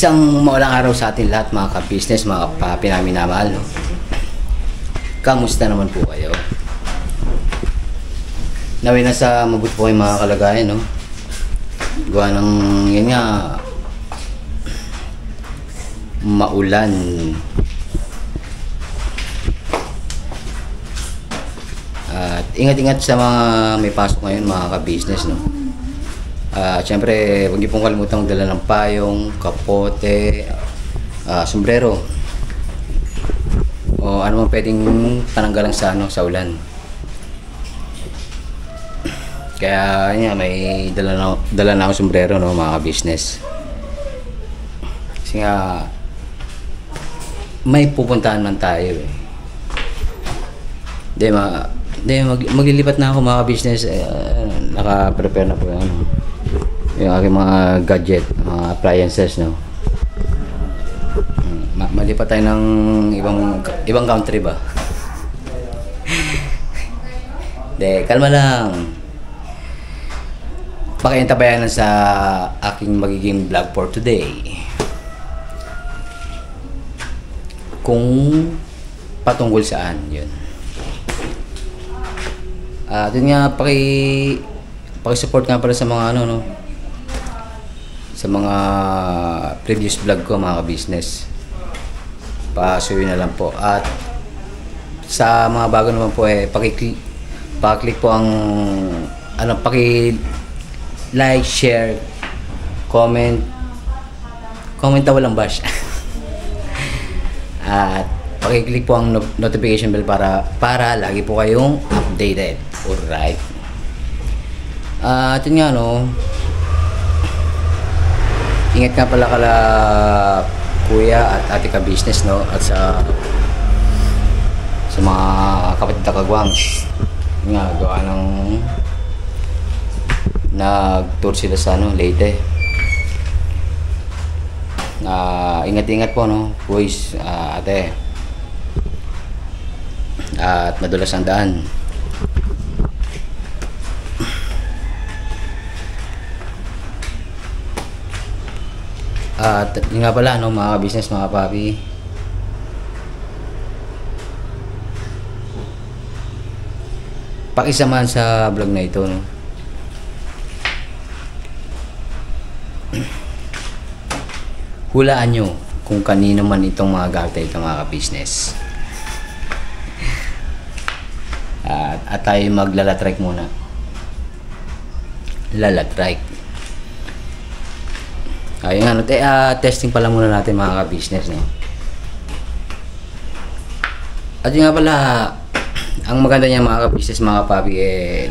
Isang maulang araw sa atin lahat mga ka-business, mga pinamimahal, no? Kamusta naman po kayo? Naway nasa mabuti po kayong mga kalagayan, no? Gawa ng, yun nga, maulan. At ingat-ingat sa mga may pasok ngayon mga ka-business, no? Siyempre, huwag niyo pong kalimutan magdala ng payong, kapote, sombrero, o ano man pwedeng pananggalang sa, sa ulan. Kaya yun, may dala na akong sombrero, no, mga business. Kasi nga may pupuntahan man tayo eh. Maglilipat na ako mga business. Naka-prepare na po yung aking mga gadget, mga appliances, no. Malipat tayo ng ibang country ba? Kalma lang. Pakiantabayan sa aking magiging vlog for today. Kung patungkol saan, yun. Yun nga, paki-support nga pala sa mga no, sa mga previous vlog ko mga business. Pasuyo na lang po. At sa mga bago naman po paki-click po ang like, share, comment na walang bash. At paki-click po ang notification bell para lagi po kayong updated. Alright. At yun nga, no, ingat nga pala kala kuya at ate ka business, no, at sa mga kapatid na kagwang. Yun nga, gawa ng nag-tour sila sa Leyte. Ingat-ingat po, no, boys, ate. At madulas ang daan. At yun nga pala, no, mga business, mga papi, pakisamahan sa vlog na ito, no. Hulaan nyo kung kanino man itong mga gamit itong mga business. At tayo maglalatrike muna. Lalatrike. Ayun nga, no, testing pala muna natin mga ka-business, no. At yun nga pala, ang maganda niya mga ka-business, mga papi,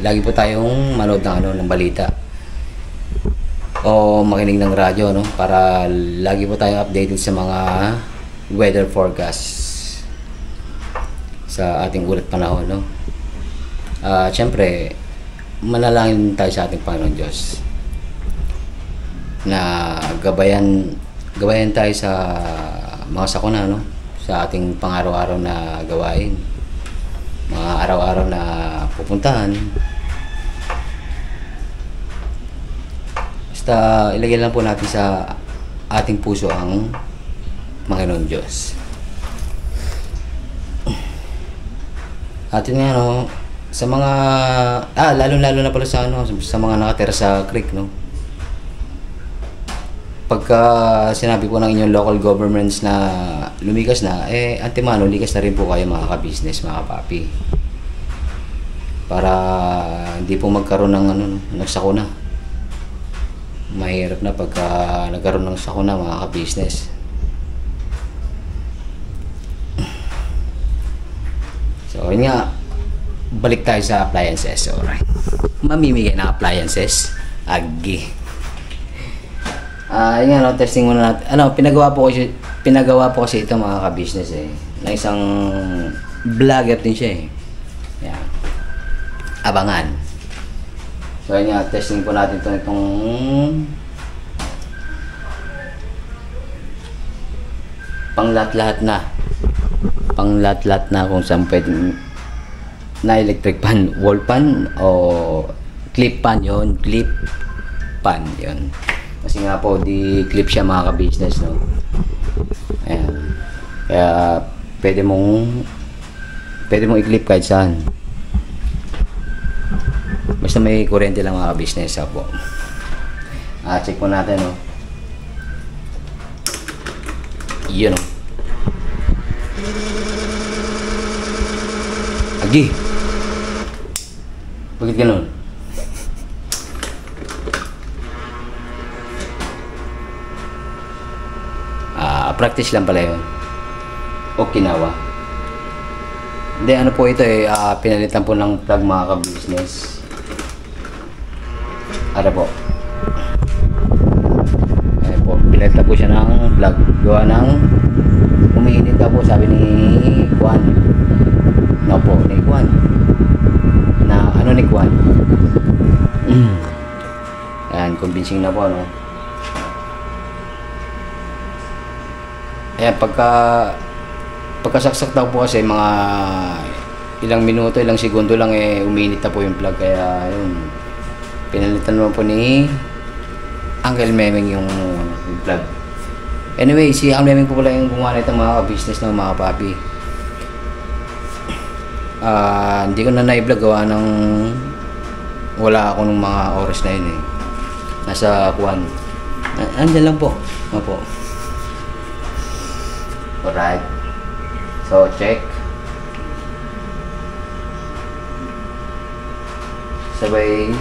lagi po tayong manood ng balita o makinig ng radyo, no, para lagi po tayong updated sa mga weather forecast sa ating ulat panahon, no. Siyempre, manalangin tayo sa ating Panginoon Diyos na gabayan tayo sa mga sakuna, no, sa ating pang-araw-araw na gawain, mga araw-araw na pupuntahan. Basta ilagay lang po natin sa ating puso ang Panginoon Diyos. At yun nga, no, sa mga lalo na pala sa sa mga nakatira sa creek, no. Pagka sinabi po ng inyong local governments na lumikas na, antemano, likas na rin po kayo mga ka-business, mga papi. Para hindi po magkaroon ng nagsakuna. Mahirap na pagka nagkaroon ng sakuna mga ka-business. So yun nga, balik tayo sa appliances. Alright. Mamimigay ng appliances. Agi. Yun nga, no, testing muna natin. Pinagawa po kasi ito mga ka-business na isang vlogger din siya Yan. Abangan. So yun nga, testing po natin itong panglahat-lahat na kung saan pwedeng na electric pan, wall pan o clip pan yun, Kasi nga po, di clip siya mga ka-business, no? Ayan. Kaya, pwede mong i-clip kahit saan. Basta may kuryente lang mga ka-business, po. Check po natin, no? Yun, no? Agi! Bakit ganun? Practice lang pala yun. Okinawa. Hindi, ano po ito pinalitan po ng plug mga ka-business. Ano po? Ayan po, pinalitan po siya ng plug. Gawa ng umiinit daw po, sabi ni Juan. No po, ni Juan. Na ano ni Juan? Ayan, convincing na po, no? Ayan, pagkasaksak daw po kasi mga ilang minuto, ilang segundo lang uminit na po yung plug. Kaya yun, pinalitan naman po ni Uncle Memeng yung plug. Anyway, si Uncle Memeng po pala yung gumawa nito mga ka-business ng mga papi. Hindi ko na na-vlog gawa ng wala ako nung mga oras na yun nasa kuwan. Andyan lang po. Opo. Alright. So, check. Sabay,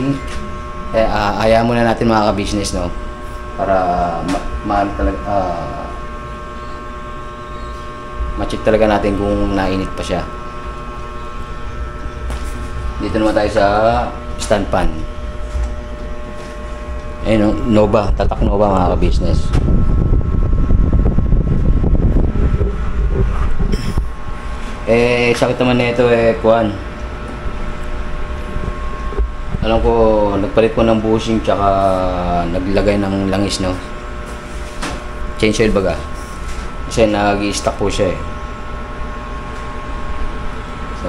ayaw muna natin mga ka-business, no? Para ma-check talaga natin kung nainit pa siya. Dito naman tayo sa stand pan. Ayun, Nova. Tatak Nova mga ka-business. Sakit naman nito kuwan. Alam ko, nagpalit po ng bushing tsaka naglagay ng langis, no? Change oil baga. Kasi nag-i-stock po siya So,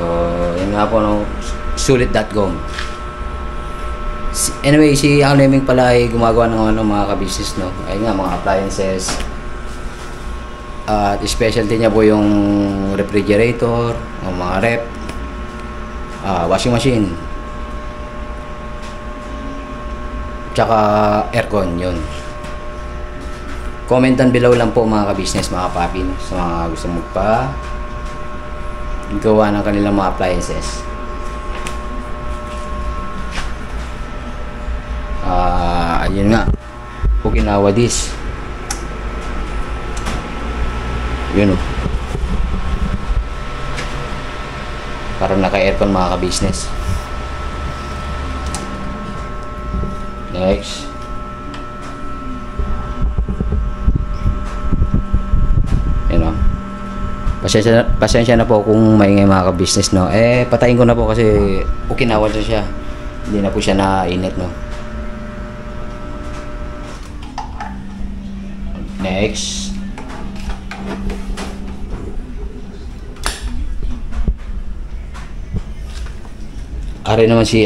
yun nga po, no? Sulit.com. Anyway, si Uncle Memeng pala ay gumagawa ng mga ka-business, no? Ayun nga, mga appliances. At specialty niya po yung refrigerator, o mga rep, washing machine, tsaka aircon, yun. Comment down below lang po mga ka-business, mga papi, sa mga gusto gawa ng kanilang mga appliances. Ayun nga, Okinawa this. Yun parang naka-aircon mga ka-business. Next. Yun pasensya na po kung maingay mga ka-business, no? Patayin ko na po kasi Okinawa siya. Hindi na po siya nainit, no? Next. Ari naman si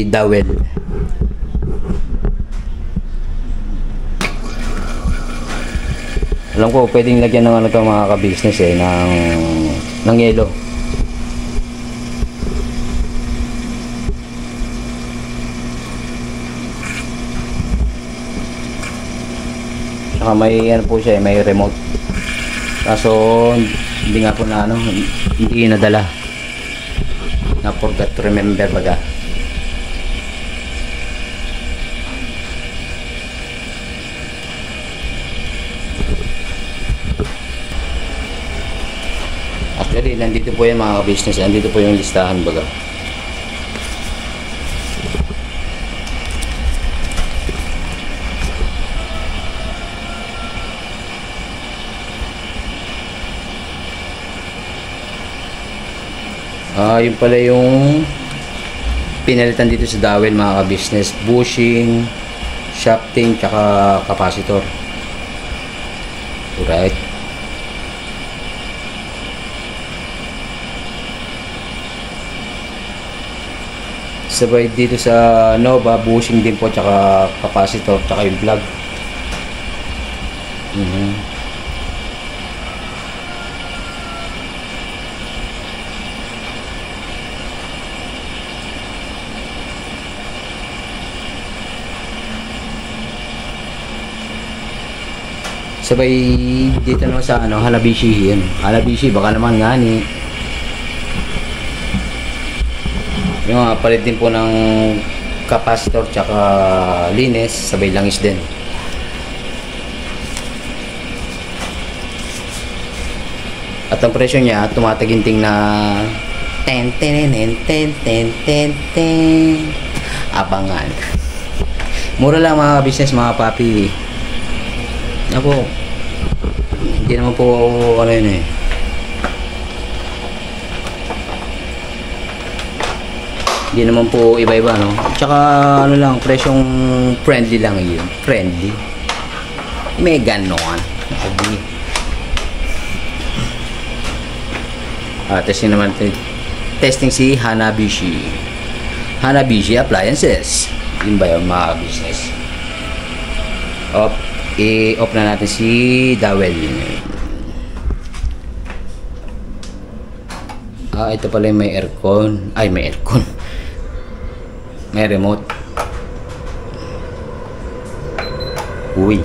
dowel. Alam ko pwedeng lagyan ng to mga ka-business ng yelo. Saka may po siya may remote. Kaso hindi nga po hindi nadala. Na forgot to remember baga. Actually, nandito po yan mga ka-business. Nandito po yung listahan baga. Yun pala yung pinalitan dito sa dowel mga ka-business. Bushing, shafting, tsaka capacitor. Alright. Sabay dito sa Nova, bushing din po, tsaka capacitor, tsaka yung plug. Sabay dito naman sa ano, Hanabishi yun. Hanabishi, baka naman nga ni yung palit din po ng capacitor tsaka linis, sabay langis din. At ang presyo niya tumataginting na ten ten ten ten ten ten ten. Abangan. Mura lang mga business, mga papi. Ako, hindi naman po ano yun eh. Hindi naman po iba-iba, no? Tsaka ano lang, presyong friendly lang yun. Friendly. May ganon. Testing naman. Testing si Hanabishi. Hanabishi Appliances. Yun ba yung mga business? I-off na natin si dowel. Ito pala yung may aircon. Ay, may aircon. May remote. Uy.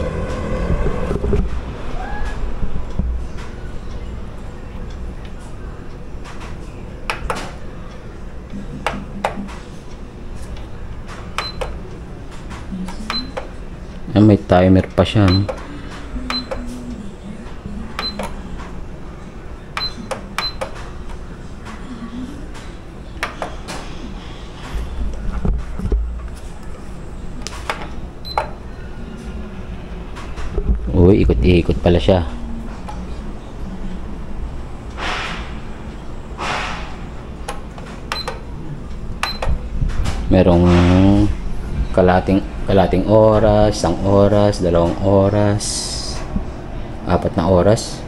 May timer pa siya, no? Uy, ikot-ikot pala siya. Merong kalating oras, 1 oras, 2 oras, 4 na oras.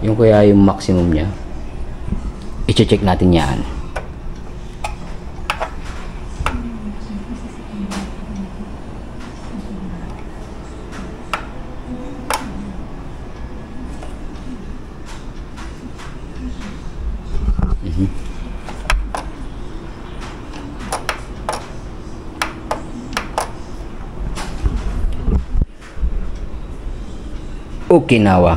Yung kaya yung maximum niya. I-check natin yan. Okinawa.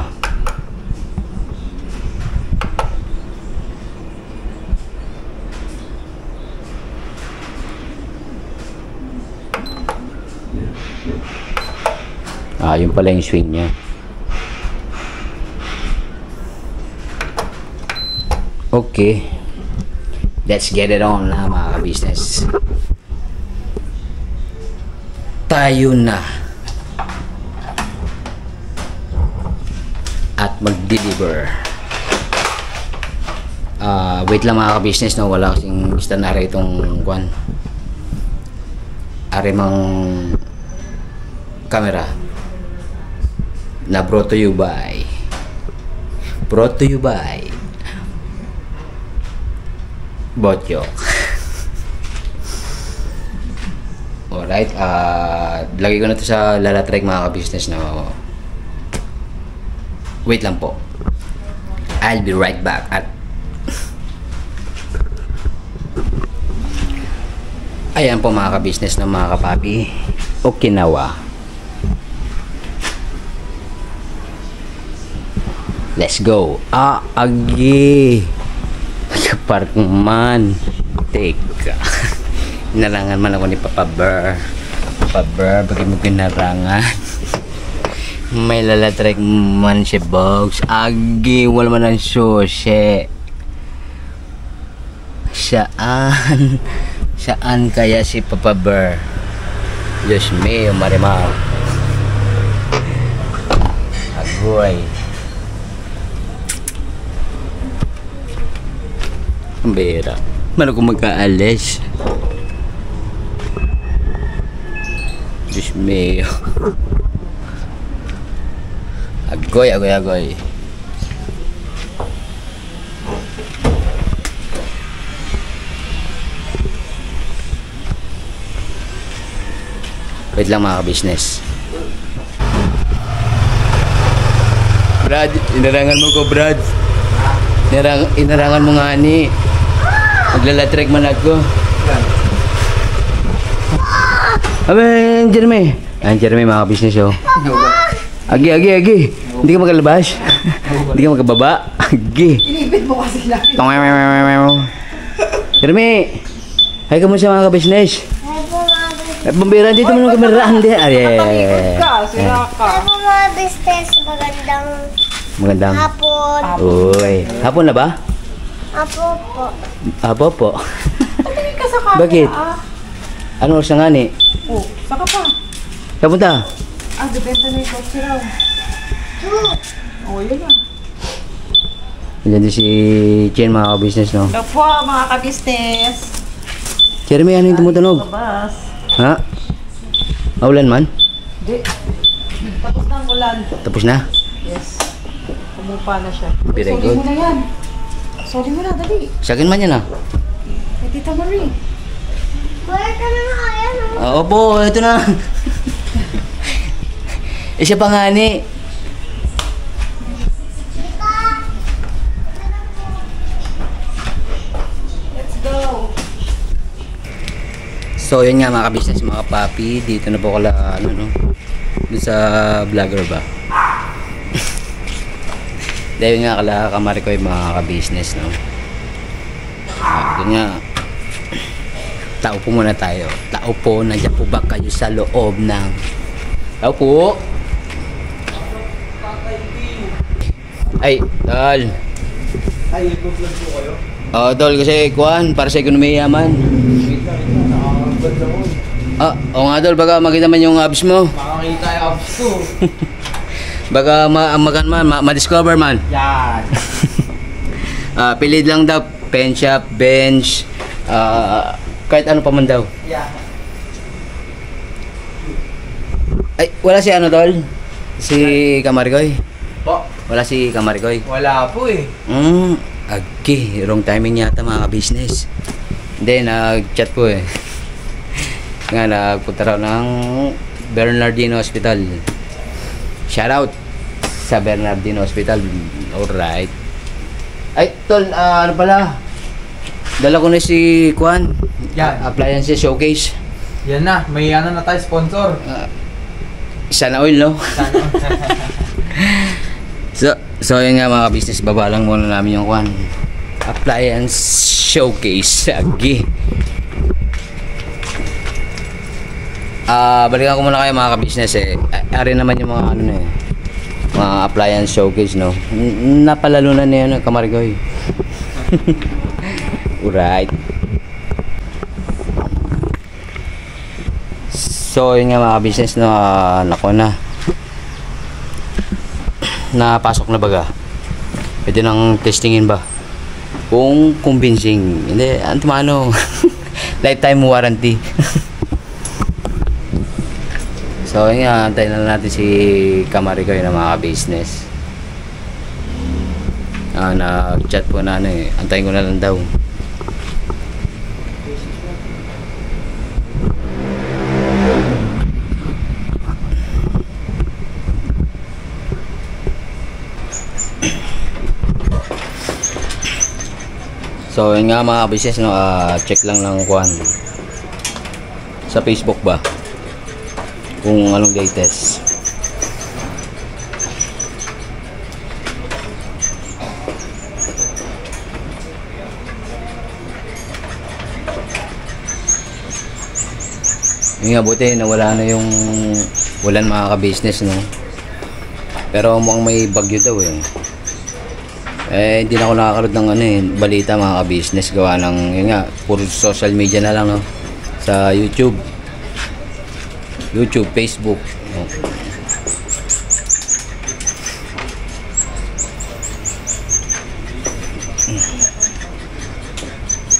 Yun pala yung swing niya. Okay. Let's get it on na mga business. Tayo na at mag-deliver. Wait lang mga ka-business, no? Wala kasing istanare itong kwan. Arimang camera na brought to you by Botyok. Alright, lagay ko na to sa lalatrek mga ka-business, no? Wait lang po. I'll be right back. At ayan po mga ka-business ng mga kapapi, Okinawa. Let's go. Agi. Park man. Teka. Narangan man ako ni Papa Bear. Papa Bear, bakit mo kinarangan? May lalatrek man si box. Agi, wala man ang sushi. Saan kaya si Papa Bear? Diyos mio, marimar. Agoy. Ang bera. Mano kung magkaalis. Diyos mio. Agoy. Wait lang mga ka-business. Brad, inarangan mo ko, Brad. Inarangan mo nga ni. Maglalatrek man ako. Aben, Jeremy. Ayan, Jeremy, mga ka-business, oh. Agi. Hindi ka makalabas? Hindi ka makababa? Agi. Inipit mo kasi lang. Jeremy, hi ka mo sa mga ka-business. Pambira, dito mo nung kamera. Hindi. Talikod ka, sira ka. Ako mga business, Magandang hapon. Uy. Hapon na ba? Apo po. Apo po. Patingin ka sa camera. Bakit? Ah. Ano oras na nga ni? Oh, saka pa. Kapunta? Ah, debenta na yung kotse raw. Oh, yun na. Nandiyan din si Chen, mga ka-business, no? Hello po, mga ka-business. Jeremy, ano yung tumutunog? Labas. Ha? Maulan man? Di. Tapos na ang ulan. Tapos na? Yes. Kumupa na siya. Very Sorry good. mo na yan. Sorry mo na, dali. Sa akin man yan, ah. Kay Tita Marie. Wala ka na nga yan. Opo, ito na. Siya pa nga ni. Let's go. So, yun nga mga ka-business, mga papi. Dito na po kala, ano, no? Doon sa vlogger ba? Dahil nga kala kamari ko yung mga ka-business, no? Doon nga. Tao po muna tayo. Tao po, nandiyan po ba kayo sa loob ng... Tao po! Ay, tol. Ay, i-vlog po kayo? Oo, tol, kasi kuhan, para sa ekonomiya man. Oo nga, tol, baka makita man yung abs mo. Makakita yung abs ko. Baka ma-discover man. Yan. Pilid lang daw, pen shop, bench, kahit ano pa man daw. Yan. Ay, wala si ano, tol? Si Kamarigoy? Po? Wala si Kamarigoy? Wala po eh. Agi, wrong timing yata mga business. Hindi, nag-chat po eh. Nga, nagpunta raw ng Bernardino Hospital. Shout out sa Bernardino Hospital. Alright. Ay, tol, ano pala? Dala ko na si Kwan. Yan. Appliances showcase. Yan na. May ano na tayo sponsor. Sana oil, no? Sana. So yun nga mga business, baba lang muna namin yung Kwan. Appliance showcase. Agi. Balikan ko muna kayo mga ka-business eh. Ari naman yung mga ano na eh. Mga appliance showcase, no? Napalalo na niya ano, Kamarigoy. Alright. So yun nga mga ka-business, no? Nako na. Napasok na baga. Pwede nang testingin ba? Kung convincing. Hindi, antumano. Lifetime warranty. So, yun nga, antayin na natin si Kamarigoy na mga business. Nag-chat po na ano eh. Antayin ko na lang daw. So, yun nga mga business, no, check lang ng Kwan. Sa Facebook ba? Kung anong latest. Yung nga, buti nawala na yung ulan mga ka-business, no? Pero mukhang may bagyo daw eh. Hindi na ako nakakaroon ng ano eh, balita mga ka-business, gawa ng, yun nga, puro social media na lang, no? Sa YouTube, Facebook.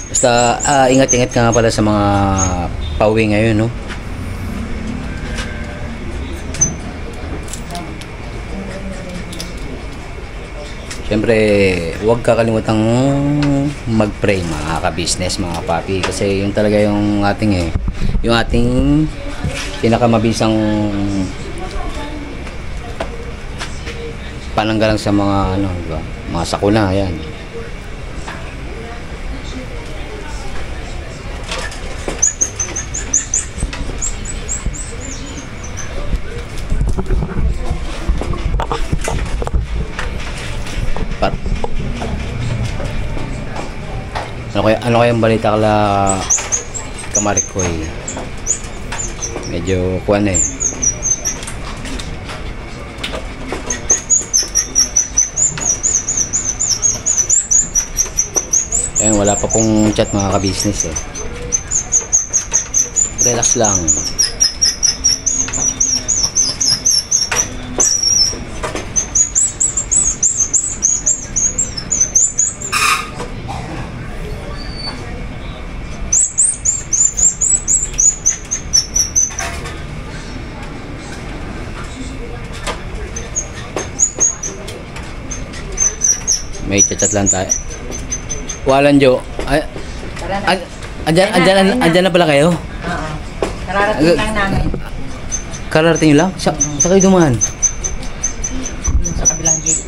Basta ingat-ingat ka nga pala sa mga pauwi ngayon, no? Siyempre, huwag kakalimutang mag-pray mga ka-business, mga papi, kasi yun talaga yung ating pinakamabisang pananggalang sa mga ano, diba? Mga sakuna, yan. Ano kaya ang balita kala Kamarikoy? Medyo kuwan eh. Ayun, wala pa pong chat mga ka-business eh. Relax lang. May chat lang tayo. Walan Jo. Andyan na pala kayo? Oo. Kararating lang namin. Kararating nyo lang? Sa kayo dumaan? Sa kabilang gate.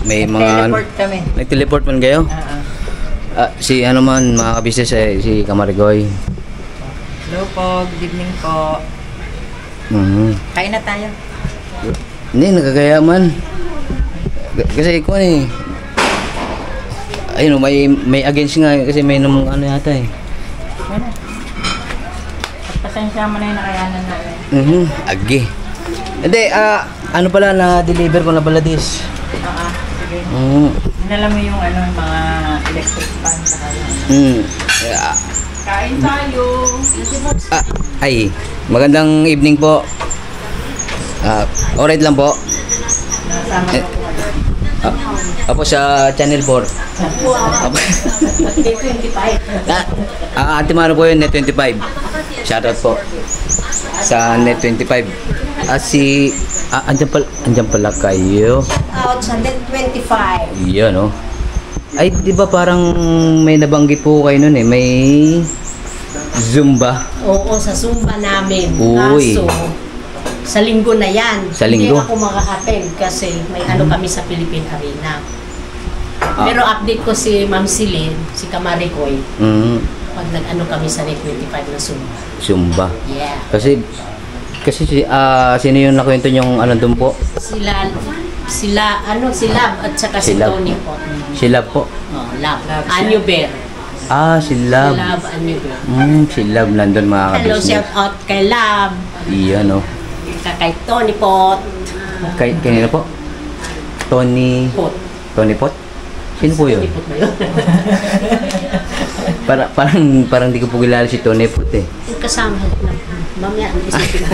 May mga... Teleport kami. Nag-teleport man kayo? Oo. Si ano man, mga ka-business si Kamarigoy. Hello po, good evening po. Kain na tayo. Hindi, nagkagaya man. Kasi ko eh. Ayun, may against nga kasi may namang ano yata eh. Ano? Pasensya mo na yung nakayanan namin. Agi. Hindi, ano pala na-deliver ko na pala this. Oo, sige. Inala mo yung ano, mga electric fan sa kanya. Kain tayo. Ay, magandang evening po. Alright lang po. Nasama ko. Apo sa Channel 4. Wow. Ate Mano po yun, Net 25. Shoutout po sa Net 25. Andyan pala kayo. Out sa Net 25. Iyan, no? Ay, di ba parang may nabanggit po kayo nun eh. May Zumba. Oo, sa Zumba namin. Uy. Kaso, sa linggo na yan. Sa linggo? Hindi ako maka-attend kasi may ano kami sa Philippine Arena. Pero update ko si Ma'am Celine, si Kamarikoy, pag nag-ano kami sa Net 25 na Zumba. Zumba. Yeah. Kasi sino yung nakwento yung ano dun po? Si Lab at saka Si si Lab. Tony po. Si Lab po. Oh, Lab. Anyo Bear. Si Lab. Si Lab, Anyo Bear. Si Lab nandun mga Hello, ka-business. shout out kay Lab. Iyan, no? Kay Tony Pot. Kanina po? Tony Pot. Sino po yun? Tony Pot ba yun? Parang di ko po kilala si Tony Pot eh. Yung kasama na. Mamaya, isipin ko.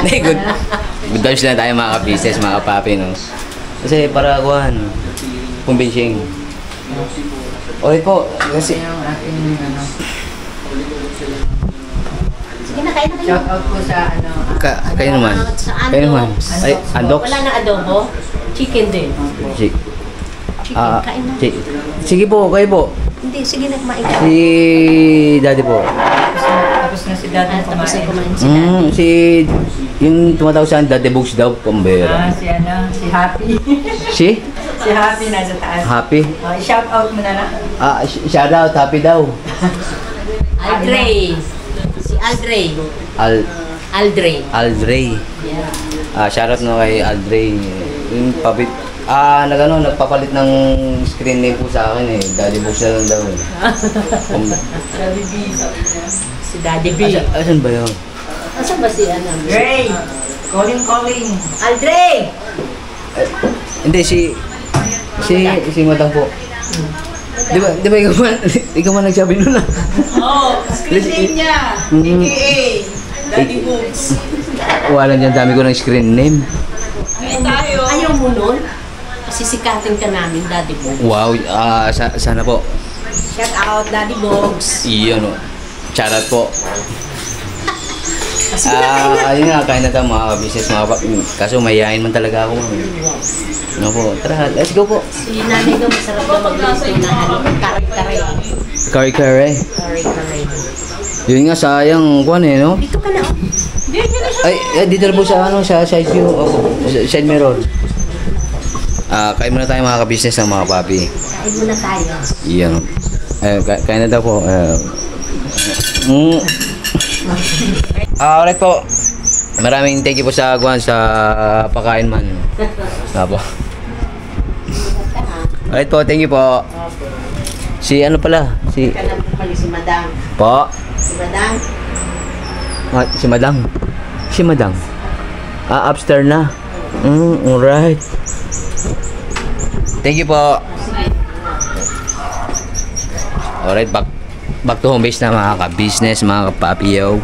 Hindi, good vibes lang tayo mga ka-business, mga kapapi, no? Kasi para kuhan, convincing. Okay po, kasi... Yung ating ano. Sige na, kain na kayo. Shout out po sa ano. Kayo naman. Sa Kayo naman. Andox. Ay, Andox? Wala na adobo. Chicken din. Si- Chicken, kain na. Sige po, kayo po. Hindi, sige na, kumain ka. Si Daddy po. Tapos na si Daddy Tapos ay kumain. kumain si Daddy. Si... Yung tumatawag sa Daddy Books daw, pambera. Si ano, si Happy. Si? Si Happy nasa taas. Happy? Shout out mo na lang. Shout out, happy daw. Aldre. Si Aldre. Aldre. Aldre. Yeah. Shoutout no kay Aldre. Yung nagpapalit ng screen name po sa akin eh. Daddy Books na lang daw eh. Daddy B. Si Daddy B. Asan ba yun? Asan ba si ano? Ray! Calling. Aldre! Hindi, si Madam po. Di ba ikaw man nagsabi nun ah? Oh, screen name niya. AKA Daddy Books. Wala niyan, dami ko ng screen name. Ay tayo. Ayaw mo nun? Sisikatin ka namin, Daddy Bogs. Wow, sana po. Shout out, Daddy Bogs. Iyon o. Shoutout po. Ayun nga, kain na tayo mga business, kaso mayayain man talaga ako. Ano po, tara, let's go po. Si nanay daw masarap na magluto na ano, kare-kare. Kare-kare. Kare-kare. Yun nga, sayang kuan eh, no? Dito ka na, oh. Ay, dito na po sa ano, sa side view, side mirror. Kain muna tayo mga ka-business ng mga papi. Kain muna tayo. Iyan. Kain na daw po. Alright po. Maraming thank you po sa Guan sa pakain man. Apo. Alright po, thank you po. Si ano pala? Si Kailan po pala si Madang. po. Si Madang. Si Madang. Si Madang. Upstairs na. Alright. Thank you po. Alright, back to home base na mga ka-business, mga kapapiyaw.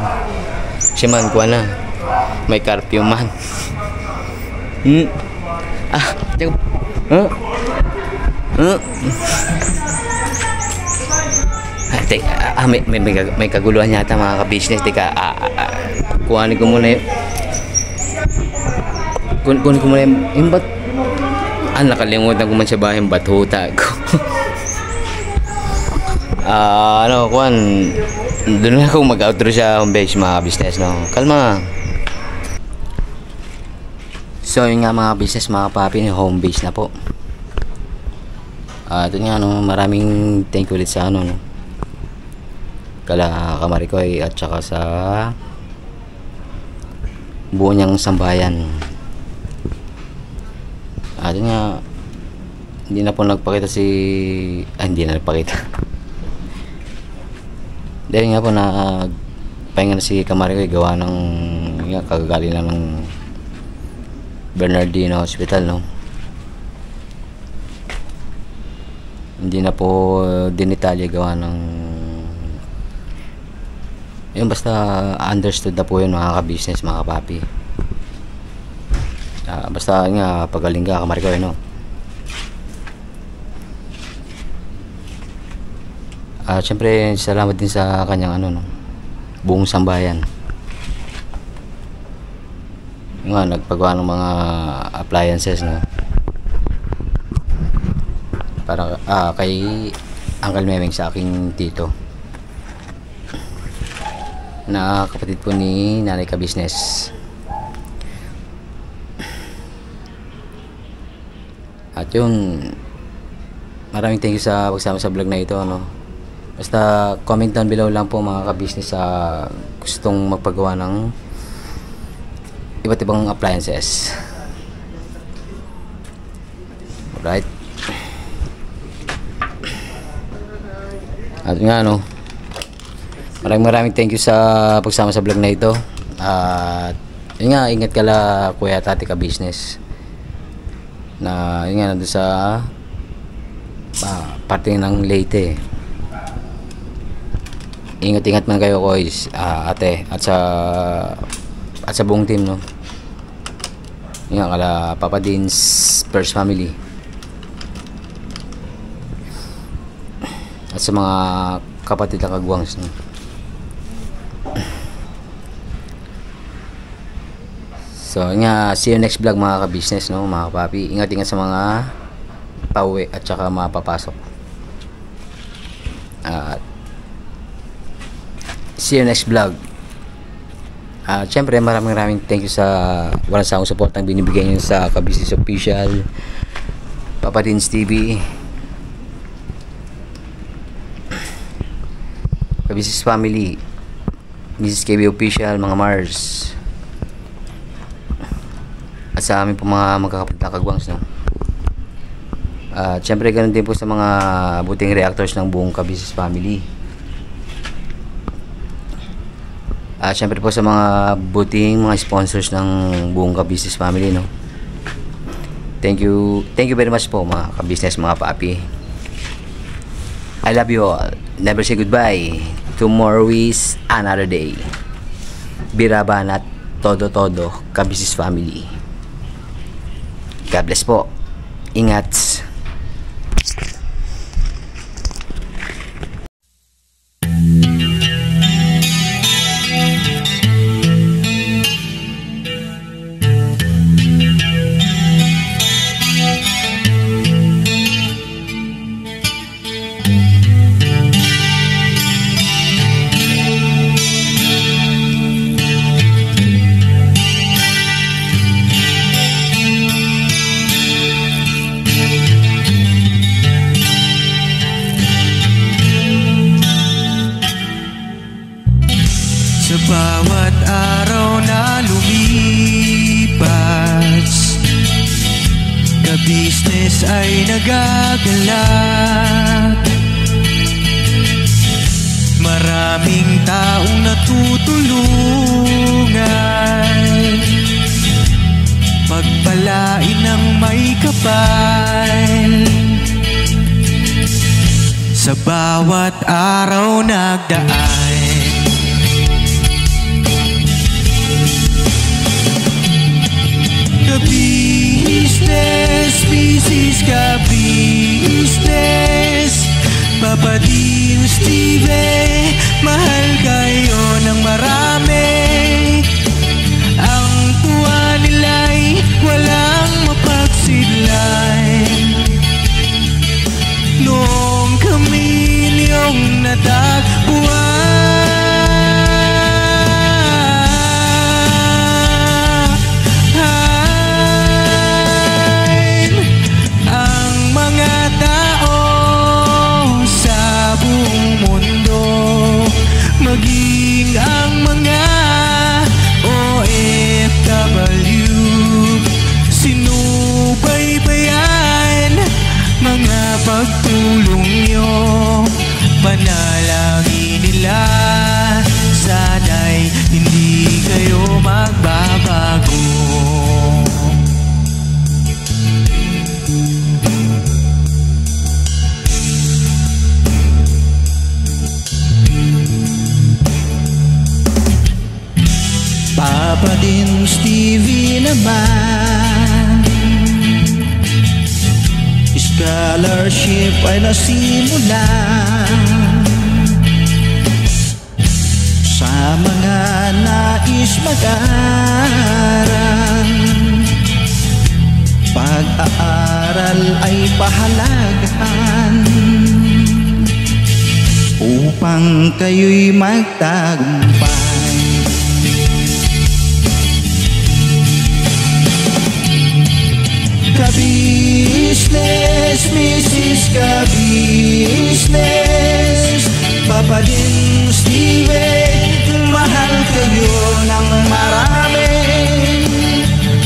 Si man kuha na. May curfew man. May kaguluhan yata mga ka-business. Teka, kuhanin ko muna yun. Kunin ko muna yung bat. Nakalimutan ko man sa bahay yung batuta ko. Kuhan. Doon na ako mag-outro sa home base mga business, no? Kalma. So, yun nga mga business, mga papi, home base na po. Ito nga, no? Maraming thank you ulit sa ano, no? Kala Kamarikoy at saka sa buo niyang sambayan. Ito nga, hindi na po nagpakita hindi na nagpakita. Dahil nga po pahinga na si Kamarikoy gawa ng kagagali na ng Bernardino Hospital, no? Hindi na po dinitalye gawa ng yun, basta understood na po yun mga ka-business, mga papi. Basta nga pagaling ka Kamarikoy, no? Siyempre salamat din sa kanyang ano, no? Buong sambayan. Yung nga nagpagawa ng mga appliances, no? Para kay Uncle Memeng, sa aking tito na kapatid po ni Nanay Ka-Business. At yun, maraming thank you sa pagsama sa vlog na ito, no? Basta comment down below lang po mga ka-business sa gustong magpagawa ng iba't ibang appliances. Alright. At nga, no, maraming thank you sa pagsama sa vlog na ito. At yun nga, ingat ka la Kuya Tati Ka-Business. Na yun nga, nandun sa parte ng Leyte. Ingat man kayo, guys, ate, at sa buong team, no? Yun nga, kala Papa Dean's First Family. At sa mga kapatid na kagwangs, no? So, nga, see you next vlog mga ka-business, no? Mga papi, ingat sa mga pauwi at saka mga papasok. At see you next vlog. Siyempre, maraming thank you sa walang sawang support ang binibigay nyo sa Ka-Business Official, Papa Dean's TV, Ka-Business Family, Mrs. KB Official, mga Mars, at sa amin po mga magkakapatid na kagwangs, no? Siyempre, ganun din po sa mga buting reactors ng buong Ka-Business Family. Siyempre po sa mga buting mga sponsors ng buong Ka-Business Family, no? Thank you very much po mga ka-business, mga papi. I love you all. Never say goodbye. Tomorrow is another day. Birabanat todo Ka-Business Family. God bless po. Ingat. ka-business ay nagagalak. Maraming taong natutulungan, pagpalain ng may kapal. Sa bawat araw nagdaan, ka-business, business ka-business. Papa Din, Steve, mahal kayo ng marami. Ang tuwa nila'y walang mapagsidlan. Noong kami niyong natagpuan, ang mga tao sa buong mundo, maging ang mga OFW, sinubaybayan mga pagtulong nyo. Panalangin nila, sana'y hindi kayo magbabago. Papa Din, Stevie naman, scholarship ay nasimula sa mga nais mag-aral. Pag-aaral ay pahalagahan upang kayo'y magtagumpay. Ka-business, Mrs. Ka-business, Papa Din, Steve, mahal kayo ng marami.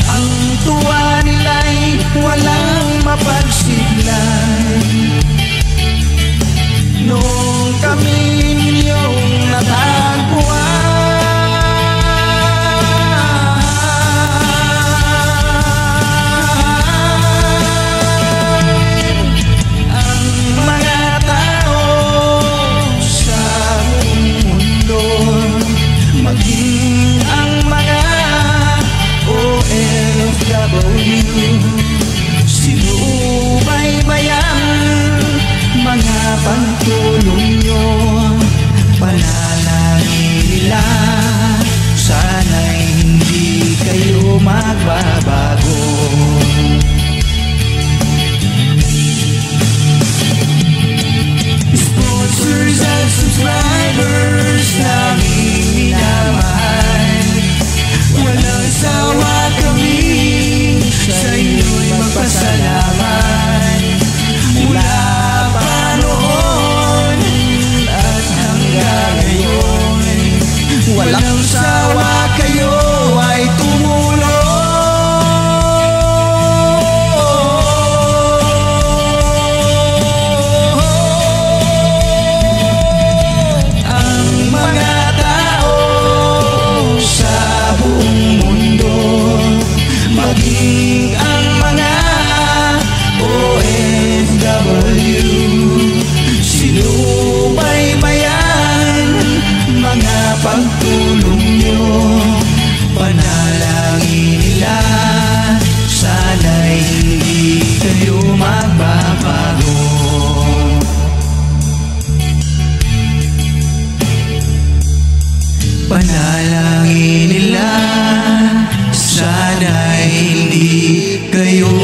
Ang tuwa nila'y walang mapagsiglan. Noong kami ninyong natagpuan, maging ang mga OFW, sinubaybayan mga pagtulong nyo. Panalangin nila, sana'y hindi kayo magbabago. Sponsors at subscribers naming minamahal, walang sawa kami sa inyo'y magpasalamat. Mula pa noon at hanggang ngayon, walang sawa kayo ay tumulong. Maging ang mga OFW, sinubaybayan mga pagtulong nyo. Panalangin nila, sana'y hindi kayo magbabago. Panalangin nila, sana'y hindi kayo